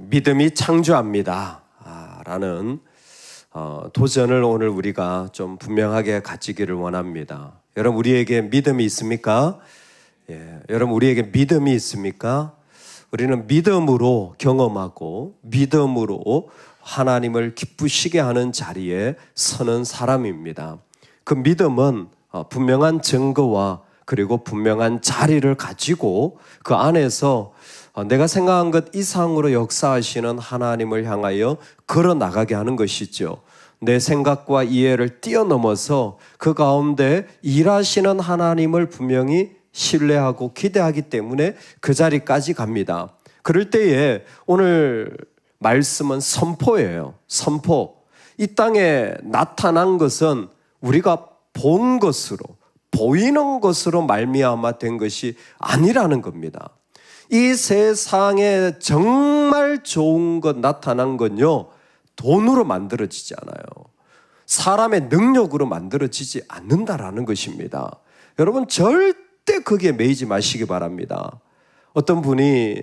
믿음이 창조합니다 라는 도전을 오늘 우리가 좀 분명하게 가지기를 원합니다. 여러분, 우리에게 믿음이 있습니까? 여러분, 우리에게 믿음이 있습니까? 우리는 믿음으로 경험하고 믿음으로 하나님을 기쁘시게 하는 자리에 서는 사람입니다. 그 믿음은 분명한 증거와 그리고 분명한 자리를 가지고 그 안에서 내가 생각한 것 이상으로 역사하시는 하나님을 향하여 걸어 나가게 하는 것이죠. 내 생각과 이해를 뛰어넘어서 그 가운데 일하시는 하나님을 분명히 신뢰하고 기대하기 때문에 그 자리까지 갑니다. 그럴 때에 오늘 말씀은 선포예요. 선포. 이 땅에 나타난 것은 우리가 본 것으로, 보이는 것으로 말미암아 된 것이 아니라는 겁니다. 이 세상에 정말 좋은 것 나타난 건요, 돈으로 만들어지지 않아요. 사람의 능력으로 만들어지지 않는다라는 것입니다. 여러분, 절대 거기에 매이지 마시기 바랍니다. 어떤 분이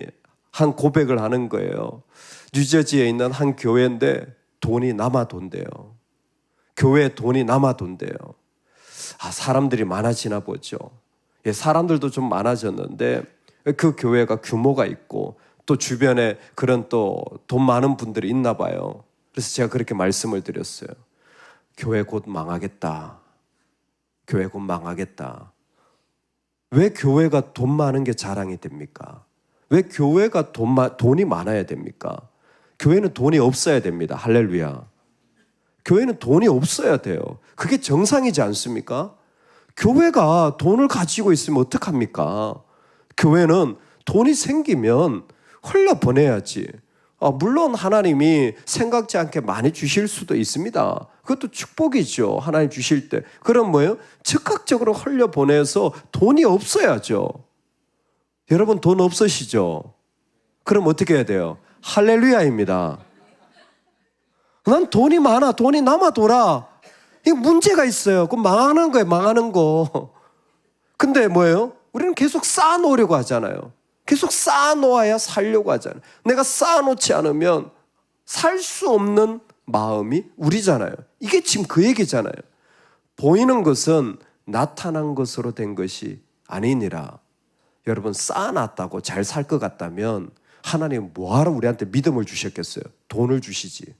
한 고백을 하는 거예요. 뉴저지에 있는 한 교회인데 돈이 남아돈대요. 교회에 돈이 남아돈대요. 사람들이 많아지나 보죠. 사람들도 좀 많아졌는데 그 교회가 규모가 있고 또 주변에 그런 또 돈 많은 분들이 있나 봐요. 그래서 제가 그렇게 말씀을 드렸어요. 교회 곧 망하겠다. 교회 곧 망하겠다. 왜 교회가 돈 많은 게 자랑이 됩니까? 왜 교회가 돈이 많아야 됩니까? 교회는 돈이 없어야 됩니다. 할렐루야. 교회는 돈이 없어야 돼요. 그게 정상이지 않습니까? 교회가 돈을 가지고 있으면 어떡합니까? 교회는 돈이 생기면 흘려보내야지. 물론 하나님이 생각지 않게 많이 주실 수도 있습니다. 그것도 축복이죠. 하나님 주실 때. 그럼 뭐예요? 즉각적으로 흘려보내서 돈이 없어야죠. 여러분, 돈 없으시죠? 그럼 어떻게 해야 돼요? 할렐루야입니다. 난 돈이 많아. 돈이 남아돌아. 이거 문제가 있어요. 그럼 망하는 거예요. 망하는 거. 근데 뭐예요? 우리는 계속 쌓아놓으려고 하잖아요. 계속 쌓아놓아야 살려고 하잖아요. 내가 쌓아놓지 않으면 살 수 없는 마음이 우리잖아요. 이게 지금 그 얘기잖아요. 보이는 것은 나타난 것으로 된 것이 아니니라. 여러분, 쌓아놨다고 잘 살 것 같다면 하나님 뭐하러 우리한테 믿음을 주셨겠어요? 돈을 주시지.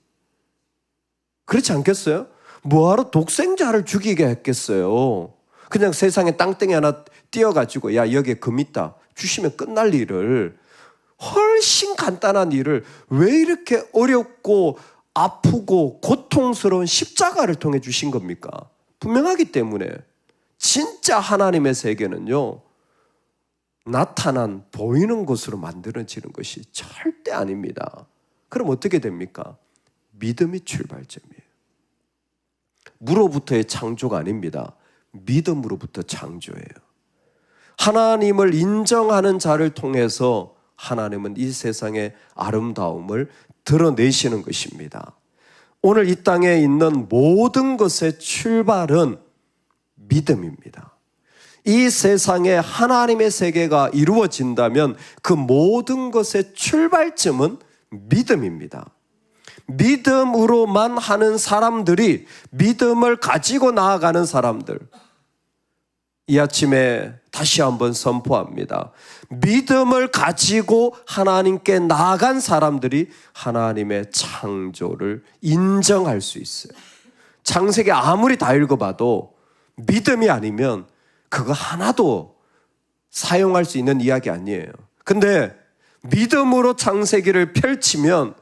그렇지 않겠어요? 뭐하러 독생자를 죽이게 했겠어요? 그냥 세상에 땅덩이 하나 띄어가지고 야, 여기에 금 있다 주시면 끝날 일을, 훨씬 간단한 일을 왜 이렇게 어렵고 아프고 고통스러운 십자가를 통해 주신 겁니까? 분명하기 때문에. 진짜 하나님의 세계는요, 나타난 보이는 것으로 만들어지는 것이 절대 아닙니다. 그럼 어떻게 됩니까? 믿음이 출발점이에요. 무로부터의 창조가 아닙니다. 믿음으로부터 창조예요. 하나님을 인정하는 자를 통해서 하나님은 이 세상의 아름다움을 드러내시는 것입니다. 오늘 이 땅에 있는 모든 것의 출발은 믿음입니다. 이 세상에 하나님의 세계가 이루어진다면 그 모든 것의 출발점은 믿음입니다. 믿음으로만 하는 사람들이, 믿음을 가지고 나아가는 사람들, 이 아침에 다시 한번 선포합니다. 믿음을 가지고 하나님께 나아간 사람들이 하나님의 창조를 인정할 수 있어요. 창세기 아무리 다 읽어봐도 믿음이 아니면 그거 하나도 사용할 수 있는 이야기 아니에요. 근데 믿음으로 창세기를 펼치면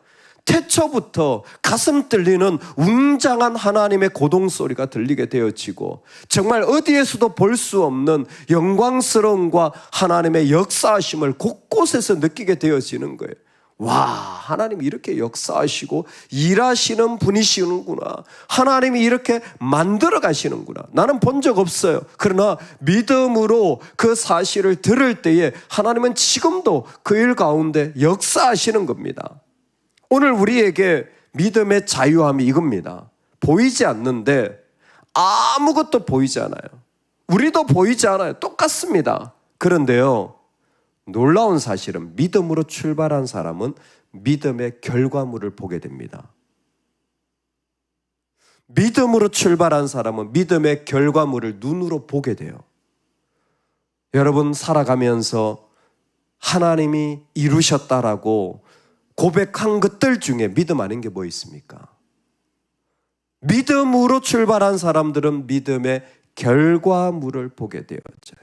태초부터 가슴 뚫리는 웅장한 하나님의 고동소리가 들리게 되어지고, 정말 어디에서도 볼 수 없는 영광스러움과 하나님의 역사하심을 곳곳에서 느끼게 되어지는 거예요. 와, 하나님이 이렇게 역사하시고 일하시는 분이시는구나. 하나님이 이렇게 만들어 가시는구나. 나는 본 적 없어요. 그러나 믿음으로 그 사실을 들을 때에 하나님은 지금도 그 일 가운데 역사하시는 겁니다. 오늘 우리에게 믿음의 자유함이 이겁니다. 보이지 않는데 아무것도 보이지 않아요. 우리도 보이지 않아요. 똑같습니다. 그런데요, 놀라운 사실은 믿음으로 출발한 사람은 믿음의 결과물을 보게 됩니다. 믿음으로 출발한 사람은 믿음의 결과물을 눈으로 보게 돼요. 여러분 살아가면서 하나님이 이루셨다라고 고백한 것들 중에 믿음 아닌 게 뭐 있습니까? 믿음으로 출발한 사람들은 믿음의 결과물을 보게 되었죠.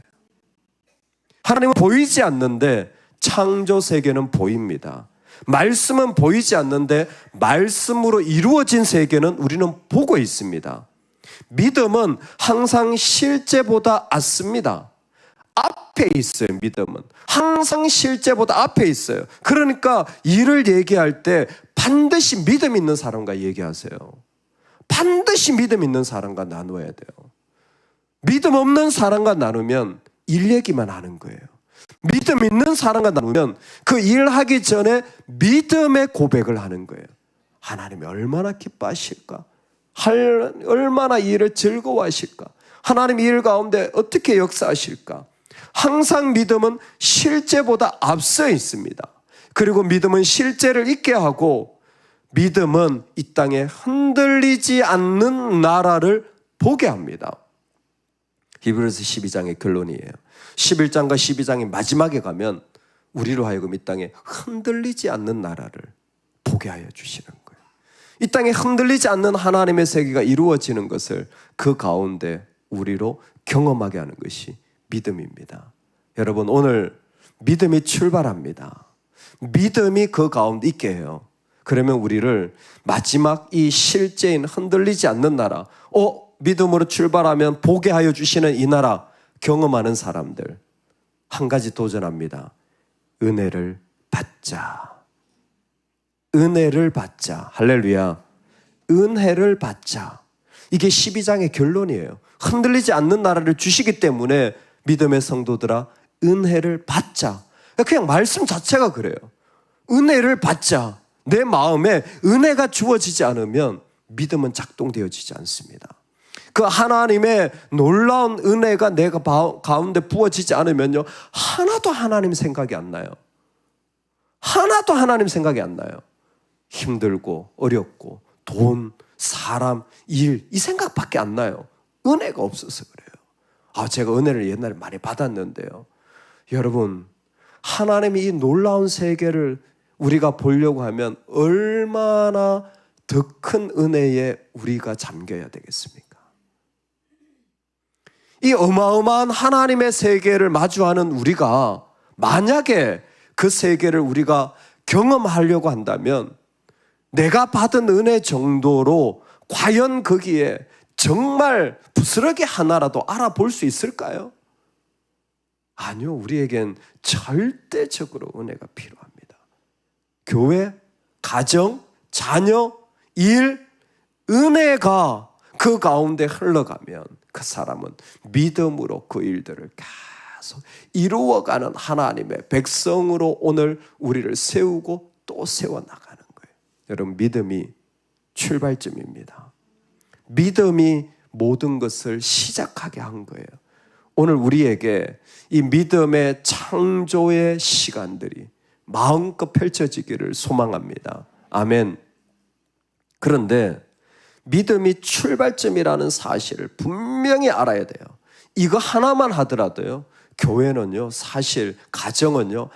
하나님은 보이지 않는데 창조 세계는 보입니다. 말씀은 보이지 않는데 말씀으로 이루어진 세계는 우리는 보고 있습니다. 믿음은 항상 실제보다 앞섭니다. 앞에 있어요. 믿음은 항상 실제보다 앞에 있어요. 그러니까 일을 얘기할 때 반드시 믿음 있는 사람과 얘기하세요. 반드시 믿음 있는 사람과 나눠야 돼요. 믿음 없는 사람과 나누면 일 얘기만 하는 거예요. 믿음 있는 사람과 나누면 그 일하기 전에 믿음의 고백을 하는 거예요. 하나님이 얼마나 기뻐하실까? 얼마나 이 일을 즐거워하실까? 하나님이 일 가운데 어떻게 역사하실까? 항상 믿음은 실제보다 앞서 있습니다. 그리고 믿음은 실제를 있게 하고 믿음은 이 땅에 흔들리지 않는 나라를 보게 합니다. 히브리서 12장의 결론이에요. 11장과 12장의 마지막에 가면 우리로 하여금 이 땅에 흔들리지 않는 나라를 보게 하여 주시는 거예요. 이 땅에 흔들리지 않는 하나님의 세계가 이루어지는 것을 그 가운데 우리로 경험하게 하는 것이 믿음입니다. 여러분 오늘 믿음이 출발합니다. 믿음이 그 가운데 있게 해요. 그러면 우리를 마지막 이 실제인 흔들리지 않는 나라, 믿음으로 출발하면 보게 하여 주시는 이 나라 경험하는 사람들 한 가지 도전합니다. 은혜를 받자. 은혜를 받자. 할렐루야. 은혜를 받자. 이게 12장의 결론이에요. 흔들리지 않는 나라를 주시기 때문에 믿음의 성도들아 은혜를 받자. 그냥 말씀 자체가 그래요. 은혜를 받자. 내 마음에 은혜가 주어지지 않으면 믿음은 작동되어지지 않습니다. 그 하나님의 놀라운 은혜가 내가 가운데 부어지지 않으면요 하나도 하나님 생각이 안 나요. 하나도 하나님 생각이 안 나요. 힘들고 어렵고 돈, 사람, 일 이 생각밖에 안 나요. 은혜가 없어서 그래요. 제가 은혜를 옛날에 많이 받았는데요. 여러분 하나님이 이 놀라운 세계를 우리가 보려고 하면 얼마나 더 큰 은혜에 우리가 잠겨야 되겠습니까? 이 어마어마한 하나님의 세계를 마주하는 우리가 만약에 그 세계를 우리가 경험하려고 한다면 내가 받은 은혜 정도로 과연 거기에 정말 부스러기 하나라도 알아볼 수 있을까요? 아니요, 우리에겐 절대적으로 은혜가 필요합니다. 교회, 가정, 자녀, 일, 은혜가 그 가운데 흘러가면 그 사람은 믿음으로 그 일들을 계속 이루어가는 하나님의 백성으로 오늘 우리를 세우고 또 세워나가는 거예요. 여러분 믿음이 출발점입니다. 믿음이 모든 것을 시작하게 한 거예요. 오늘 우리에게 이 믿음의 창조의 시간들이 마음껏 펼쳐지기를 소망합니다. 아멘. 그런데 믿음이 출발점이라는 사실을 분명히 알아야 돼요. 이거 하나만 하더라도요, 교회는요, 사실 가정은요,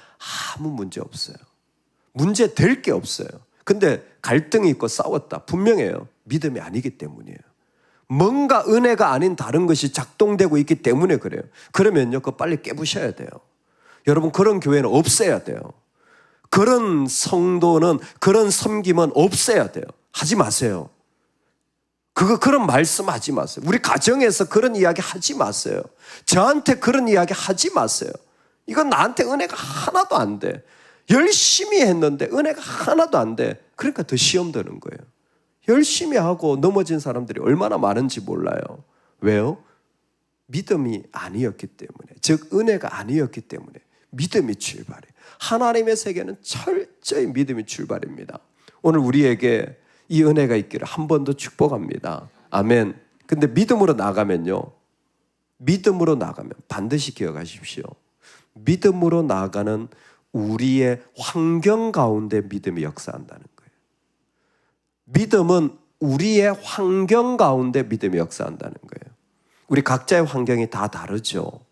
아무 문제 없어요. 문제 될 게 없어요. 근데 갈등이 있고 싸웠다. 분명해요. 믿음이 아니기 때문이에요. 뭔가 은혜가 아닌 다른 것이 작동되고 있기 때문에 그래요. 그러면요, 그거 빨리 깨부셔야 돼요. 여러분, 그런 교회는 없애야 돼요. 그런 성도는, 그런 섬김은 없애야 돼요. 하지 마세요. 그런 말씀 하지 마세요. 우리 가정에서 그런 이야기 하지 마세요. 저한테 그런 이야기 하지 마세요. 이건 나한테 은혜가 하나도 안 돼. 열심히 했는데 은혜가 하나도 안 돼. 그러니까 더 시험 드는 거예요. 열심히 하고 넘어진 사람들이 얼마나 많은지 몰라요. 왜요? 믿음이 아니었기 때문에, 즉 은혜가 아니었기 때문에. 믿음이 출발이에요. 하나님의 세계는 철저히 믿음이 출발입니다. 오늘 우리에게 이 은혜가 있기를 한 번 더 축복합니다. 아멘. 근데 믿음으로 나가면요, 믿음으로 나가면 반드시 기억하십시오. 믿음으로 나아가는 우리의 환경 가운데 믿음이 역사한다는 거예요. 믿음은 우리의 환경 가운데 믿음이 역사한다는 거예요. 우리 각자의 환경이 다 다르죠.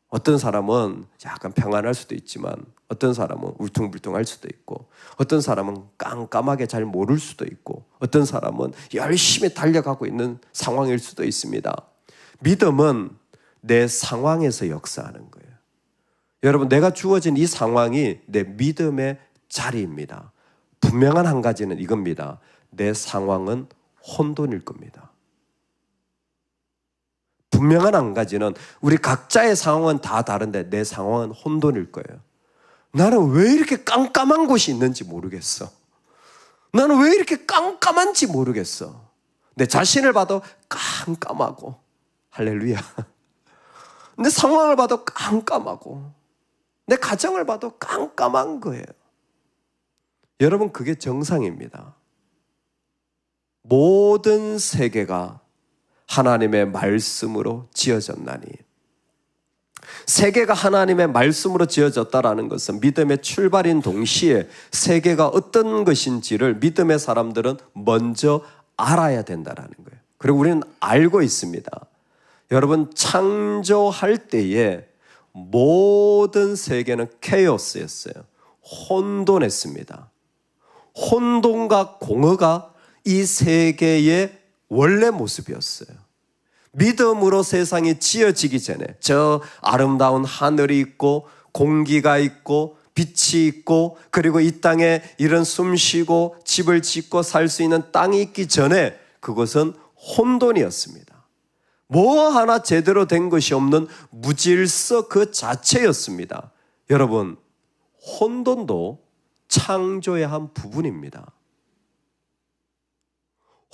어떤 사람은 약간 평안할 수도 있지만 어떤 사람은 울퉁불퉁할 수도 있고 어떤 사람은 깜깜하게 잘 모를 수도 있고 어떤 사람은 열심히 달려가고 있는 상황일 수도 있습니다. 믿음은 내 상황에서 역사하는 거예요. 여러분, 내가 주어진 이 상황이 내 믿음의 자리입니다. 분명한 한 가지는 이겁니다. 내 상황은 혼돈일 겁니다. 분명한 한 가지는 우리 각자의 상황은 다 다른데 내 상황은 혼돈일 거예요. 나는 왜 이렇게 깜깜한 곳이 있는지 모르겠어. 나는 왜 이렇게 깜깜한지 모르겠어. 내 자신을 봐도 깜깜하고, 할렐루야. 내 상황을 봐도 깜깜하고 내 가정을 봐도 깜깜한 거예요. 여러분, 그게 정상입니다. 모든 세계가 하나님의 말씀으로 지어졌나니, 세계가 하나님의 말씀으로 지어졌다라는 것은 믿음의 출발인 동시에 세계가 어떤 것인지를 믿음의 사람들은 먼저 알아야 된다라는 거예요. 그리고 우리는 알고 있습니다. 여러분, 창조할 때에 모든 세계는 케오스였어요. 혼돈했습니다. 혼돈과 공허가 이 세계의 원래 모습이었어요. 믿음으로 세상이 지어지기 전에 저 아름다운 하늘이 있고 공기가 있고 빛이 있고 그리고 이 땅에 이런 숨쉬고 집을 짓고 살 수 있는 땅이 있기 전에 그것은 혼돈이었습니다. 뭐 하나 제대로 된 것이 없는 무질서 그 자체였습니다. 여러분, 혼돈도 창조의 한 부분입니다.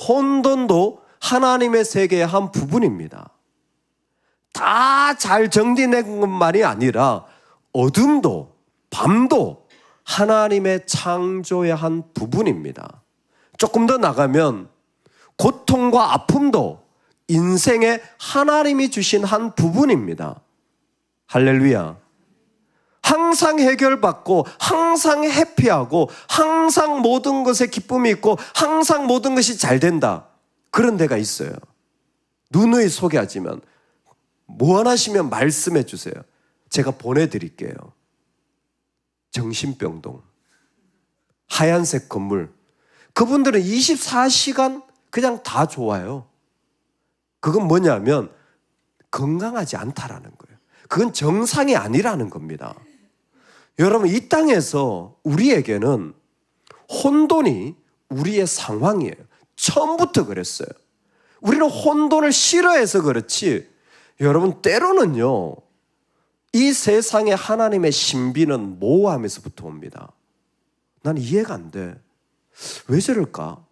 혼돈도 하나님의 세계의 한 부분입니다. 다 잘 정리된 것만이 아니라 어둠도 밤도 하나님의 창조의 한 부분입니다. 조금 더 나가면 고통과 아픔도 인생에 하나님이 주신 한 부분입니다. 할렐루야. 항상 해결받고 항상 해피하고 항상 모든 것에 기쁨이 있고 항상 모든 것이 잘 된다. 그런 데가 있어요. 누누이 소개하지만 뭐 원하시면 말씀해 주세요. 제가 보내드릴게요. 정신병동, 하얀색 건물, 그분들은 24시간 그냥 다 좋아요. 그건 뭐냐면 건강하지 않다라는 거예요. 그건 정상이 아니라는 겁니다. 여러분, 이 땅에서 우리에게는 혼돈이 우리의 상황이에요. 처음부터 그랬어요. 우리는 혼돈을 싫어해서 그렇지, 여러분, 때로는요, 이 세상에 하나님의 신비는 모호함에서부터 옵니다. 난 이해가 안 돼. 왜 저럴까?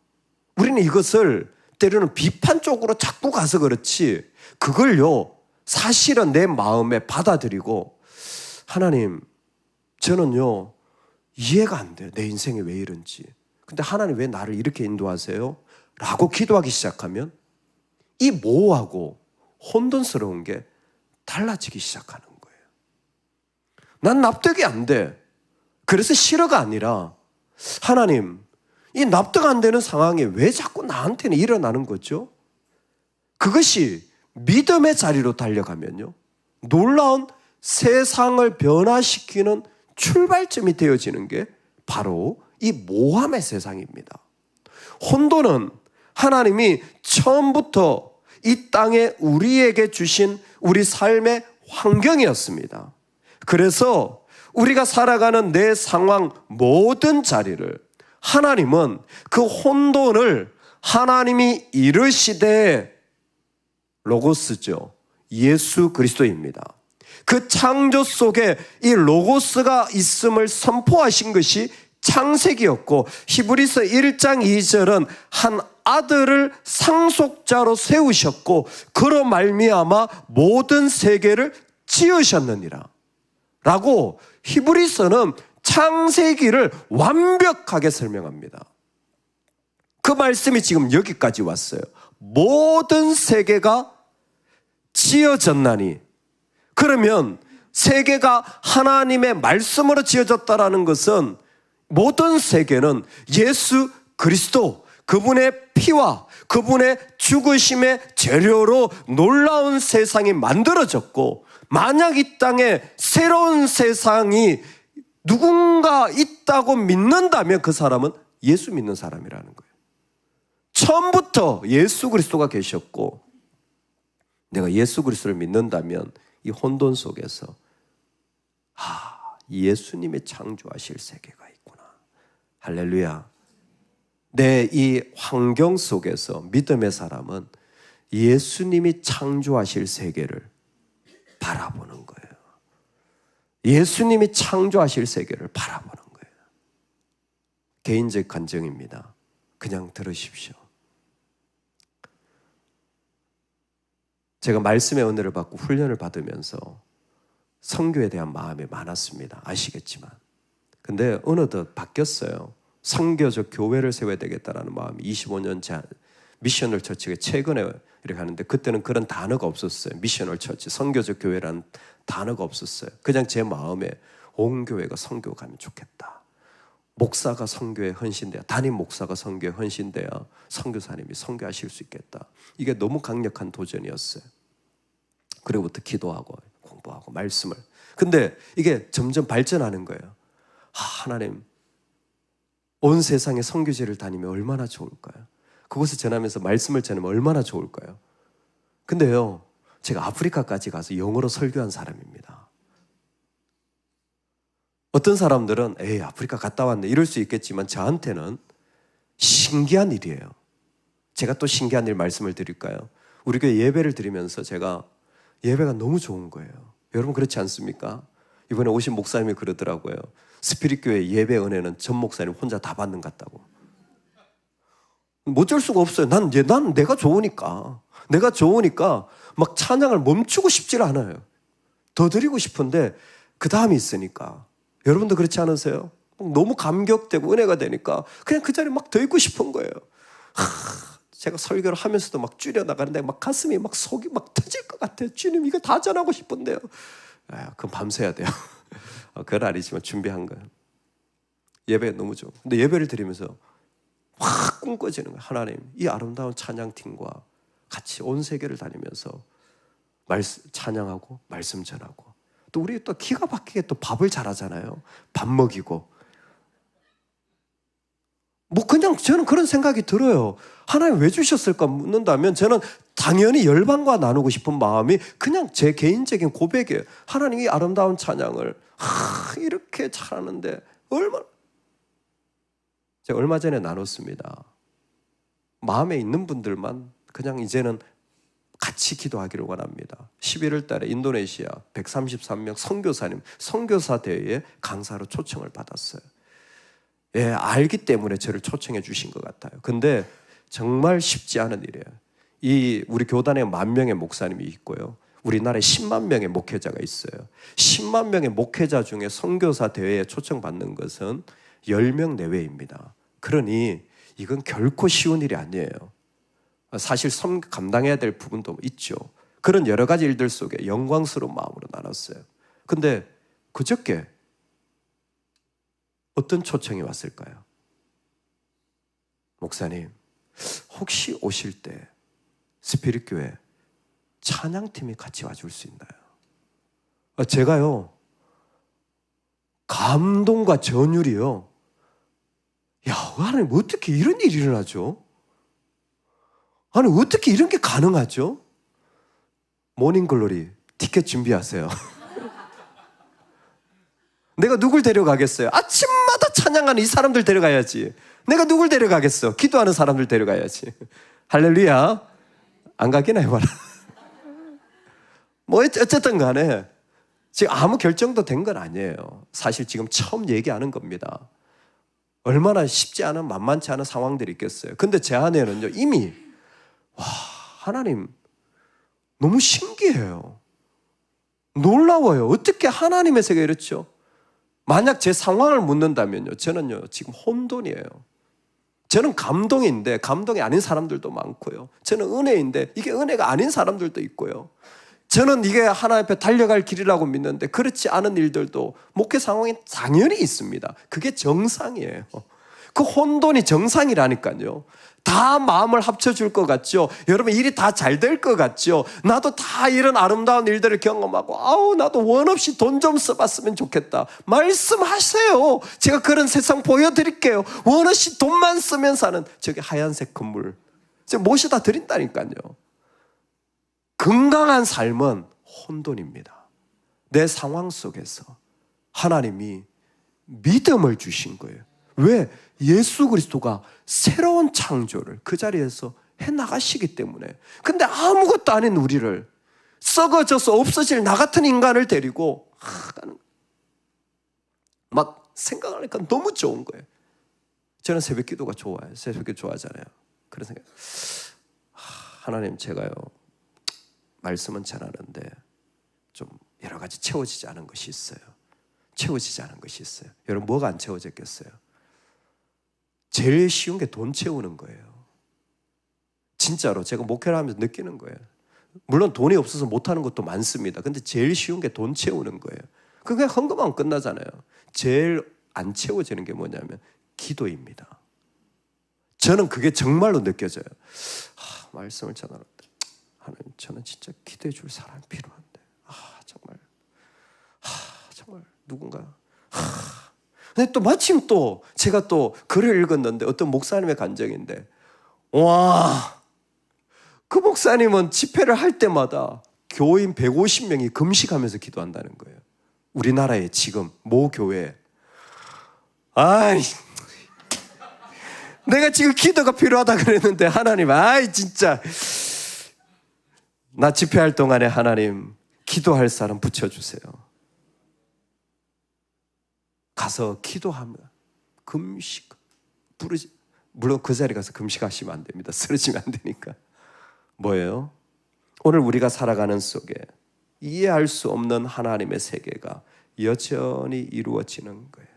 우리는 이것을 때로는 비판 쪽으로 자꾸 가서 그렇지, 그걸요, 사실은 내 마음에 받아들이고, 하나님, 저는요, 이해가 안 돼요. 내 인생이 왜 이런지. 근데 하나님 왜 나를 이렇게 인도하세요? 라고 기도하기 시작하면 이 모호하고 혼돈스러운 게 달라지기 시작하는 거예요. 난 납득이 안 돼. 그래서 싫어가 아니라, 하나님, 이 납득 안 되는 상황이 왜 자꾸 나한테는 일어나는 거죠? 그것이 믿음의 자리로 달려가면요, 놀라운 세상을 변화시키는 출발점이 되어지는 게 바로 이 모함의 세상입니다. 혼돈은 하나님이 처음부터 이 땅에 우리에게 주신 우리 삶의 환경이었습니다. 그래서 우리가 살아가는 내 상황 모든 자리를 하나님은 그 혼돈을 하나님이 이르시되, 로고스죠. 예수 그리스도입니다. 그 창조 속에 이 로고스가 있음을 선포하신 것이 창세기였고, 히브리서 1장 2절은 한 아들을 상속자로 세우셨고 그로 말미암아 모든 세계를 지으셨느니라 라고 히브리서는 창세기를 완벽하게 설명합니다. 그 말씀이 지금 여기까지 왔어요. 모든 세계가 지어졌나니. 그러면 세계가 하나님의 말씀으로 지어졌다라는 것은 모든 세계는 예수 그리스도, 그분의 피와 그분의 죽으심의 재료로 놀라운 세상이 만들어졌고, 만약 이 땅에 새로운 세상이 누군가 있다고 믿는다면 그 사람은 예수 믿는 사람이라는 거예요. 처음부터 예수 그리스도가 계셨고, 내가 예수 그리스도를 믿는다면 이 혼돈 속에서 예수님이 창조하실 세계가 있구나. 할렐루야. 내 이 환경 속에서 믿음의 사람은 예수님이 창조하실 세계를 바라보는 거예요. 예수님이 창조하실 세계를 바라보는 거예요. 개인적 간증입니다. 그냥 들으십시오. 제가 말씀의 은혜를 받고 훈련을 받으면서 선교에 대한 마음이 많았습니다. 아시겠지만. 근데 어느덧 바뀌었어요. 선교적 교회를 세워야 되겠다는 마음이 25년 전 미셔널 처치가 최근에 이렇게 하는데, 그때는 그런 단어가 없었어요. 미셔널 처치, 선교적 교회라는 단어가 없었어요. 그냥 제 마음에 온 교회가 선교 가면 좋겠다. 목사가 선교에 헌신돼야, 담임 목사가 선교에 헌신돼야 선교사님이 선교하실 수 있겠다. 이게 너무 강력한 도전이었어요. 그리고부터 기도하고 공부하고 말씀을. 근데 이게 점점 발전하는 거예요. 하나님, 온 세상에 선교지를 다니면 얼마나 좋을까요? 그곳에 전하면서 말씀을 전하면 얼마나 좋을까요? 근데요, 제가 아프리카까지 가서 영어로 설교한 사람입니다. 어떤 사람들은 에이, 아프리카 갔다 왔네 이럴 수 있겠지만, 저한테는 신기한 일이에요. 제가 또 신기한 일 말씀을 드릴까요? 우리 교회 예배를 드리면서 제가 예배가 너무 좋은 거예요. 여러분 그렇지 않습니까? 이번에 오신 목사님이 그러더라고요. 스피릿교회 예배 은혜는 전 목사님 혼자 다 받는 것 같다고. 어쩔 수가 없어요. 난 내가 좋으니까. 내가 좋으니까 막 찬양을 멈추고 싶지 않아요. 더 드리고 싶은데 그 다음이 있으니까. 여러분도 그렇지 않으세요? 너무 감격되고 은혜가 되니까 그냥 그 자리에 막 더 있고 싶은 거예요. 제가 설교를 하면서도 막 줄여나가는데 막 가슴이 막 속이 막 터질 것 같아요. 주님, 이거 다 전하고 싶은데요. 그럼 밤새야 돼요. 그건 아니지만 준비한 거예요. 예배 너무 좋아. 근데 예배를 드리면서 확 꿈꿔지는 거예요. 하나님, 이 아름다운 찬양팀과 같이 온 세계를 다니면서 찬양하고 말씀 전하고, 또 우리 또 기가 막히게 또 밥을 잘하잖아요. 밥 먹이고. 뭐 그냥 저는 그런 생각이 들어요. 하나님 왜 주셨을까 묻는다면 저는 당연히 열방과 나누고 싶은 마음이 그냥 제 개인적인 고백이에요. 하나님, 이 아름다운 찬양을 이렇게 잘하는데 제가 얼마 전에 나눴습니다. 마음에 있는 분들만 그냥 이제는 같이 기도하기를 원합니다. 11월 달에 인도네시아 133명 선교사님 선교사 대회에 강사로 초청을 받았어요. 예, 알기 때문에 저를 초청해 주신 것 같아요. 근데 정말 쉽지 않은 일이에요. 우리 교단에 10,000명의 목사님이 있고요. 우리나라에 10만 명의 목회자가 있어요. 10만 명의 목회자 중에 선교사 대회에 초청받는 것은 10명 내외입니다. 그러니 이건 결코 쉬운 일이 아니에요. 사실 감당해야 될 부분도 있죠. 그런 여러 가지 일들 속에 영광스러운 마음으로 나눴어요. 근데 그저께 어떤 초청이 왔을까요? 목사님, 혹시 오실 때 스피릿교회 찬양팀이 같이 와줄 수 있나요? 제가요, 감동과 전율이요. 야, 하나님 어떻게 이런 일이 일어나죠? 아니, 어떻게 이런 게 가능하죠? 모닝글로리 티켓 준비하세요. 내가 누굴 데려가겠어요? 아침마다 찬양하는 이 사람들 데려가야지. 내가 누굴 데려가겠어? 기도하는 사람들 데려가야지. 할렐루야. 안 가긴 해봐라. 뭐 어쨌든 간에 지금 아무 결정도 된 건 아니에요. 사실 지금 처음 얘기하는 겁니다. 얼마나 쉽지 않은 만만치 않은 상황들이 있겠어요. 근데 제 안에는요, 이미 하나님 너무 신기해요. 놀라워요. 어떻게 하나님의 세계가 이렇죠? 만약 제 상황을 묻는다면요, 저는요 지금 혼돈이에요. 저는 감동인데 감동이 아닌 사람들도 많고요. 저는 은혜인데 이게 은혜가 아닌 사람들도 있고요. 저는 이게 하나님 앞에 달려갈 길이라고 믿는데 그렇지 않은 일들도 목회 상황이 당연히 있습니다. 그게 정상이에요. 그 혼돈이 정상이라니까요. 다 마음을 합쳐줄 것 같죠. 여러분 일이 다 잘 될 것 같죠. 나도 다 이런 아름다운 일들을 경험하고 나도 원 없이 돈 좀 써봤으면 좋겠다. 말씀하세요. 제가 그런 세상 보여드릴게요. 원 없이 돈만 쓰면 사는 저기 하얀색 건물 제가 모셔다 드린다니까요. 건강한 삶은 혼돈입니다. 내 상황 속에서 하나님이 믿음을 주신 거예요. 왜? 예수 그리스도가 새로운 창조를 그 자리에서 해나가시기 때문에. 근데 아무것도 아닌 우리를 썩어져서 없어질 나 같은 인간을 데리고 막 생각하니까 너무 좋은 거예요. 저는 새벽 기도가 좋아요. 새벽 기도 좋아하잖아요. 그런 생각. 하나님 제가요 말씀은 전하는데 좀 여러 가지 채워지지 않은 것이 있어요. 채워지지 않은 것이 있어요. 여러분 뭐가 안 채워졌겠어요? 제일 쉬운 게 돈 채우는 거예요. 진짜로 제가 목회를 하면서 느끼는 거예요. 물론 돈이 없어서 못하는 것도 많습니다. 근데 제일 쉬운 게 돈 채우는 거예요. 그게 헌금하면 끝나잖아요. 제일 안 채워지는 게 뭐냐면 기도입니다. 저는 그게 정말로 느껴져요. 말씀을 전하는데 하나님 저는 진짜 기도해 줄 사람이 필요한데 정말 누군가 근데 또 마침 또 제가 또 글을 읽었는데 어떤 목사님의 간증인데 그 목사님은 집회를 할 때마다 교인 150명이 금식하면서 기도한다는 거예요. 우리나라에 지금 모 교회에 내가 지금 기도가 필요하다 그랬는데 하나님 진짜 나 집회할 동안에 하나님 기도할 사람 붙여주세요. 가서 기도하면 금식 부르지. 물론 그 자리 가서 금식하시면 안 됩니다. 쓰러지면 안 되니까. 뭐예요? 오늘 우리가 살아가는 속에 이해할 수 없는 하나님의 세계가 여전히 이루어지는 거예요.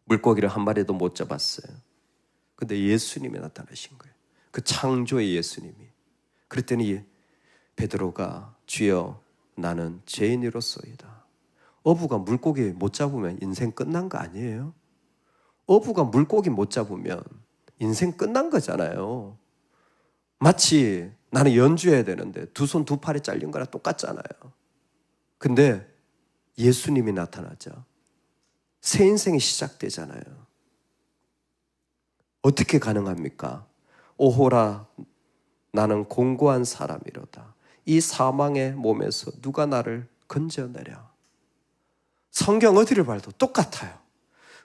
물고기를 한 마리도 못 잡았어요. 근데 예수님이 나타나신 거예요. 그 창조의 예수님이. 그랬더니 베드로가 주여 나는 죄인이로소이다. 어부가 물고기 못 잡으면 인생 끝난 거 아니에요? 어부가 물고기 못 잡으면 인생 끝난 거잖아요. 마치 나는 연주해야 되는데 두 손 두 팔이 잘린 거랑 똑같잖아요. 근데 예수님이 나타나자 새 인생이 시작되잖아요. 어떻게 가능합니까? 오호라 나는 공고한 사람이로다. 이 사망의 몸에서 누가 나를 건져내랴. 성경 어디를 봐도 똑같아요.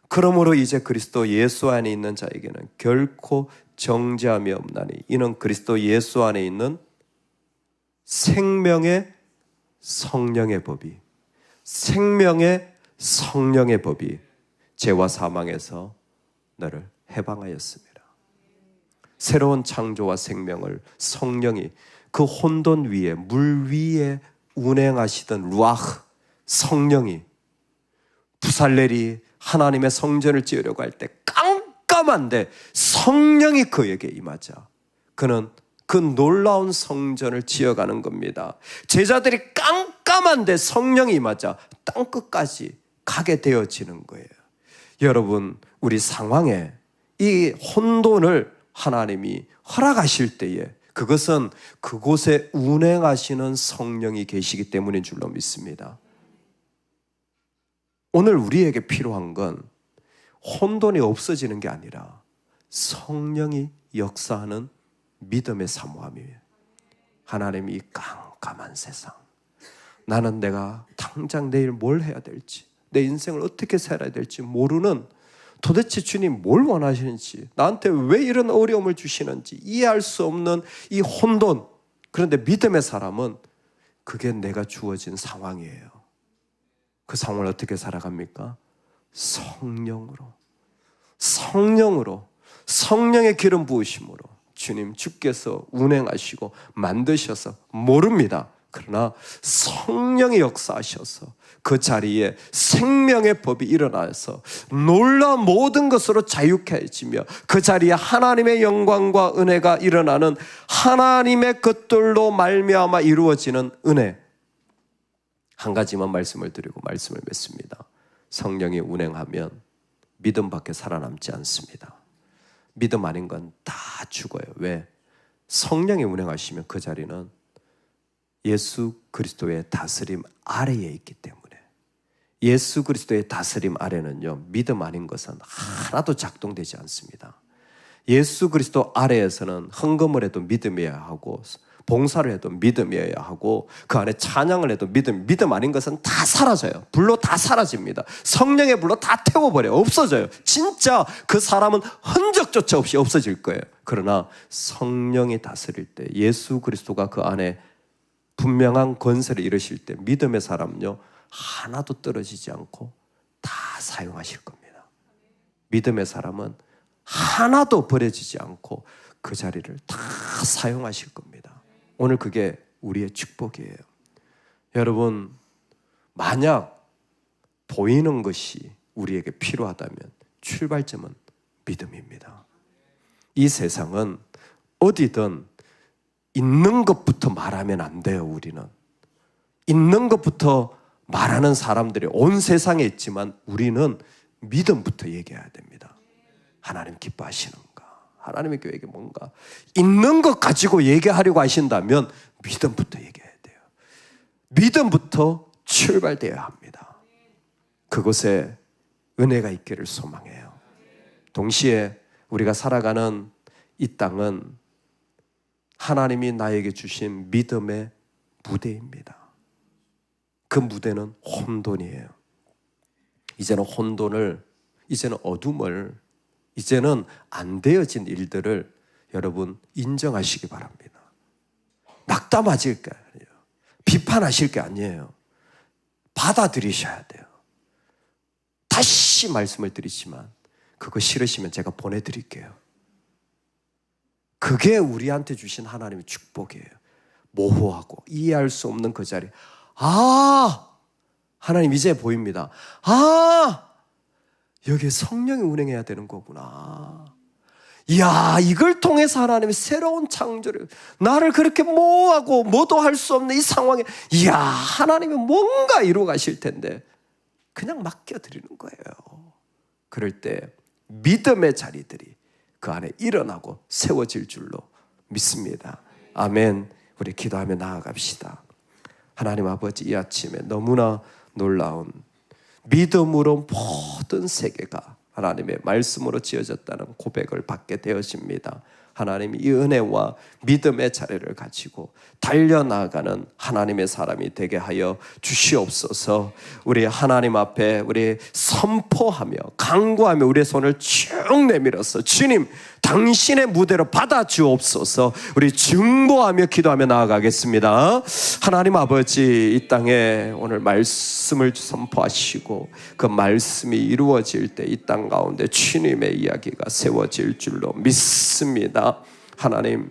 그러므로 이제 그리스도 예수 안에 있는 자에게는 결코 정죄함이 없나니 이는 그리스도 예수 안에 있는 생명의 성령의 법이 죄와 사망에서 너를 해방하였습니다. 새로운 창조와 생명을 성령이 그 혼돈 위에 물 위에 운행하시던 루아흐 성령이 부살렐이 하나님의 성전을 지으려고 할 때 깜깜한데 성령이 그에게 임하자 그는 그 놀라운 성전을 지어가는 겁니다. 제자들이 깜깜한데 성령이 임하자 땅끝까지 가게 되어지는 거예요. 여러분 우리 상황에 이 혼돈을 하나님이 허락하실 때에 그것은 그곳에 운행하시는 성령이 계시기 때문인 줄로 믿습니다. 오늘 우리에게 필요한 건 혼돈이 없어지는 게 아니라 성령이 역사하는 믿음의 사모함이에요. 하나님이 이 깜깜한 세상, 나는 내가 당장 내일 뭘 해야 될지, 내 인생을 어떻게 살아야 될지 모르는, 도대체 주님 뭘 원하시는지, 나한테 왜 이런 어려움을 주시는지 이해할 수 없는 이 혼돈. 그런데 믿음의 사람은 그게 내가 주어진 상황이에요. 그 상황을 어떻게 살아갑니까? 성령으로, 성령의 기름 부으심으로 주님 주께서 운행하시고 만드셔서 모릅니다. 그러나 성령이 역사하셔서 그 자리에 생명의 법이 일어나서 놀라운 모든 것으로 자유케 해지며 그 자리에 하나님의 영광과 은혜가 일어나는 하나님의 것들로 말미암아 이루어지는 은혜. 한 가지만 말씀을 드리고 말씀을 맺습니다. 성령이 운행하면 믿음밖에 살아남지 않습니다. 믿음 아닌 건 다 죽어요. 왜? 성령이 운행하시면 그 자리는 예수 그리스도의 다스림 아래에 있기 때문에, 예수 그리스도의 다스림 아래는요, 믿음 아닌 것은 하나도 작동되지 않습니다. 예수 그리스도 아래에서는 헌금을 해도 믿음이어야 하고, 봉사를 해도 믿음이어야 하고, 그 안에 찬양을 해도 믿음 아닌 것은 다 사라져요. 불로 다 사라집니다. 성령의 불로 다 태워버려요. 없어져요. 진짜 그 사람은 흔적조차 없이 없어질 거예요. 그러나 성령이 다스릴 때, 예수 그리스도가 그 안에 분명한 권세를 이루실 때 믿음의 사람은요, 하나도 떨어지지 않고 다 사용하실 겁니다. 믿음의 사람은 하나도 버려지지 않고 그 자리를 다 사용하실 겁니다. 오늘 그게 우리의 축복이에요. 여러분, 만약 보이는 것이 우리에게 필요하다면 출발점은 믿음입니다. 이 세상은 어디든 있는 것부터 말하면 안 돼요. 우리는 있는 것부터 말하는 사람들이 온 세상에 있지만 우리는 믿음부터 얘기해야 됩니다. 하나님 기뻐하시는가? 하나님의 교회에게 뭔가 있는 것 가지고 얘기하려고 하신다면 믿음부터 얘기해야 돼요. 믿음부터 출발되어야 합니다. 그곳에 은혜가 있기를 소망해요. 동시에 우리가 살아가는 이 땅은 하나님이 나에게 주신 믿음의 무대입니다. 그 무대는 혼돈이에요. 이제는 혼돈을, 이제는 어둠을, 이제는 안 되어진 일들을 여러분 인정하시기 바랍니다. 낙담하실 게 아니에요. 비판하실 게 아니에요. 받아들이셔야 돼요. 다시 말씀을 드리지만 그거 싫으시면 제가 보내드릴게요. 그게 우리한테 주신 하나님의 축복이에요. 모호하고 이해할 수 없는 그 자리. 하나님 이제 보입니다. 여기에 성령이 운행해야 되는 거구나. 이야, 이걸 통해서 하나님이 새로운 창조를, 나를 그렇게 모호하고 뭐도 할 수 없는 이 상황에, 이야, 하나님이 뭔가 이루어 가실 텐데 그냥 맡겨드리는 거예요. 그럴 때 믿음의 자리들이 그 안에 일어나고 세워질 줄로 믿습니다. 아멘. 우리 기도하며 나아갑시다. 하나님 아버지, 이 아침에 너무나 놀라운 믿음으로 모든 세계가 하나님의 말씀으로 지어졌다는 고백을 받게 되어집니다. 하나님이 이 은혜와 믿음의 자리를 가지고 달려나가는 하나님의 사람이 되게 하여 주시옵소서. 우리 하나님 앞에 우리 선포하며 강구하며 우리의 손을 쭉 내밀어서 주님, 당신의 무대로 받아주옵소서. 우리 증거하며 기도하며 나아가겠습니다. 하나님 아버지, 이 땅에 오늘 말씀을 선포하시고 그 말씀이 이루어질 때 이 땅 가운데 주님의 이야기가 세워질 줄로 믿습니다. 하나님,